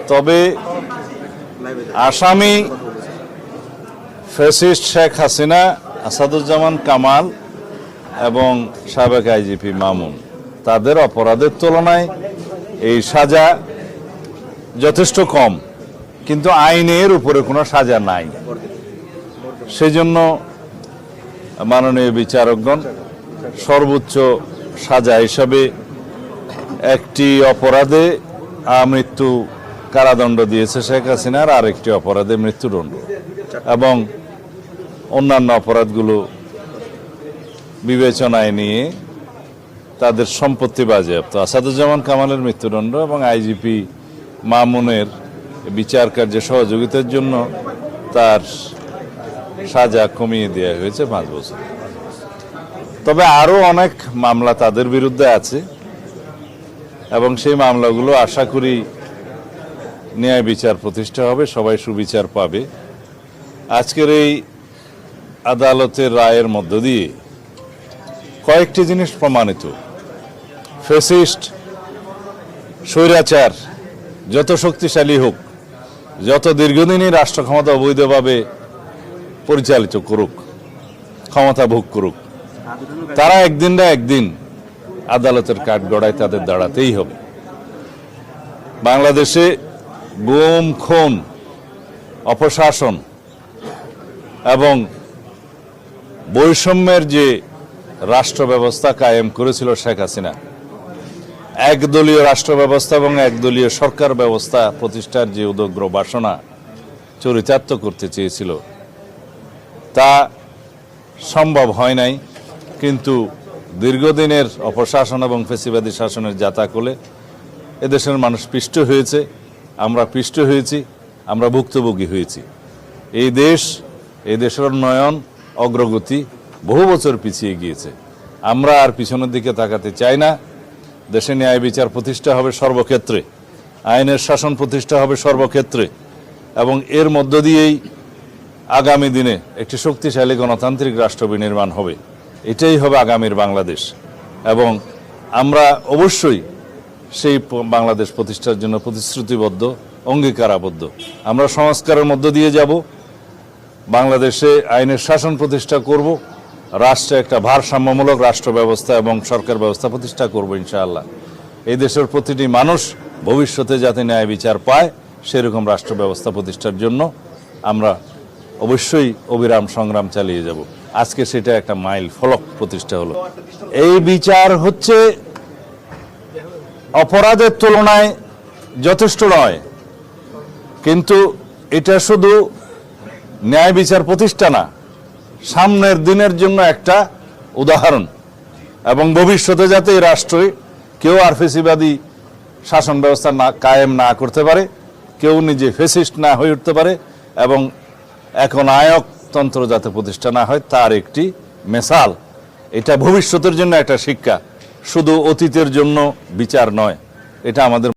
তবে আসামি ফ্যাসিস্ট শেখ হাসিনা, আসাদুজ্জামান কামাল এবং সাবেক আইজিপি মামুন, তাদের অপরাধের তুলনায় এই সাজা যথেষ্ট কম, কিন্তু আইনের উপরে কোনো সাজা নাই। সেজন্য মাননীয় বিচারকগণ সর্বোচ্চ সাজা হিসাবে একটি অপরাধে মৃত্যু কারাদণ্ড দিয়েছে শেখ হাসিনার, আর একটি অপরাধে মৃত্যুদণ্ড, এবং অন্যান্য অপরাধগুলো বিবেচনায় নিয়ে তাদের সম্পত্তি বাজেয়াপ্ত। আসাদুজ্জামান কামালের মৃত্যুদণ্ড এবং আইজিপি মামুনের বিচার কার্যে সহযোগিতার জন্য তার সাজা কমিয়ে দেওয়া হয়েছে 5 বছর। তবে আরও অনেক মামলা তাদের বিরুদ্ধে আছে এবং সেই মামলাগুলো আশা করি ন্যায় বিচার প্রতিষ্ঠা হবে, সবাই সুবিচার পাবে। আজকের এই আদালতের রায়ের মধ্য দিয়ে কয়েকটি জিনিস প্রমাণিত। ফ্যাসিস্ট স্বৈরাচার যত শক্তিশালী হোক, যত দীর্ঘদিনই রাষ্ট্র ক্ষমতা অবৈধভাবে পরিচালিত করুক, ক্ষমতা ভোগ করুক, তারা একদিন না একদিন আদালতের কাঠগড়ায় তাদের দাঁড়াতেই হবে। বাংলাদেশে গুম, খুন, অপশাসন এবং বৈষম্যের যে রাষ্ট্র ব্যবস্থা কায়েম করেছিল শেখ হাসিনা, একদলীয় রাষ্ট্র ব্যবস্থা এবং একদলীয় সরকার ব্যবস্থা প্রতিষ্ঠার যে উদগ্র বাসনা চরিতার্থ করতে চেয়েছিল, তা সম্ভব হয় নাই। কিন্তু দীর্ঘদিনের অপশাসন এবং ফ্যাসিবাদী শাসনের জাতাকলে এদেশের মানুষ পিষ্ট হয়েছে, আমরা পিষ্ট হয়েছি, আমরা ভুক্তভোগী হয়েছি। এই দেশের উন্নয়ন, অগ্রগতি বহু বছর পিছিয়ে গিয়েছে। আমরা আর পিছনের দিকে তাকাতে চাই না। দেশে ন্যায় বিচার প্রতিষ্ঠা হবে সর্বক্ষেত্রে, আইনের শাসন প্রতিষ্ঠা হবে সর্বক্ষেত্রে, এবং এর মধ্য দিয়েই আগামী দিনে একটি শক্তিশালী গণতান্ত্রিক রাষ্ট্র বিনির্মাণ হবে। এটাই হবে আগামীর বাংলাদেশ, এবং আমরা অবশ্যই সেই বাংলাদেশ প্রতিষ্ঠার জন্য প্রতিশ্রুতিবদ্ধ, অঙ্গীকারাবদ্ধ। আমরা সংস্কারের মধ্য দিয়ে যাব, বাংলাদেশে আইনের শাসন প্রতিষ্ঠা করব, রাষ্ট্রে একটা ভারসাম্যমূলক রাষ্ট্র ব্যবস্থা এবং সরকার ব্যবস্থা প্রতিষ্ঠা করব ইনশাআল্লাহ। এই দেশের প্রতিটি মানুষ ভবিষ্যতে যাতে ন্যায় বিচার পায়, সেরকম রাষ্ট্র ব্যবস্থা প্রতিষ্ঠার জন্য আমরা অবশ্যই অবিরাম সংগ্রাম চালিয়ে যাব। আজকে সেটা একটা মাইল ফলক প্রতিষ্ঠা হলো। এই বিচার হচ্ছে অপরাধের তুলনায় যথেষ্ট নয়, কিন্তু এটা শুধু ন্যায় বিচার প্রতিষ্ঠা না, সামনের দিনের জন্য একটা উদাহরণ, এবং ভবিষ্যতে যাতে এই রাষ্ট্রে কেউ আর ফ্যাসিবাদী শাসন ব্যবস্থা কায়েম না করতে পারে, কেউ নিজে ফ্যাসিস্ট না হয়ে উঠতে পারে, এবং এখন নায়কতন্ত্র যাতে প্রতিষ্ঠা না হয়, তার একটি মেসাল। এটা ভবিষ্যতের জন্য একটা শিক্ষা, শুধু অতীতের জন্য বিচার নয়। এটা আমাদের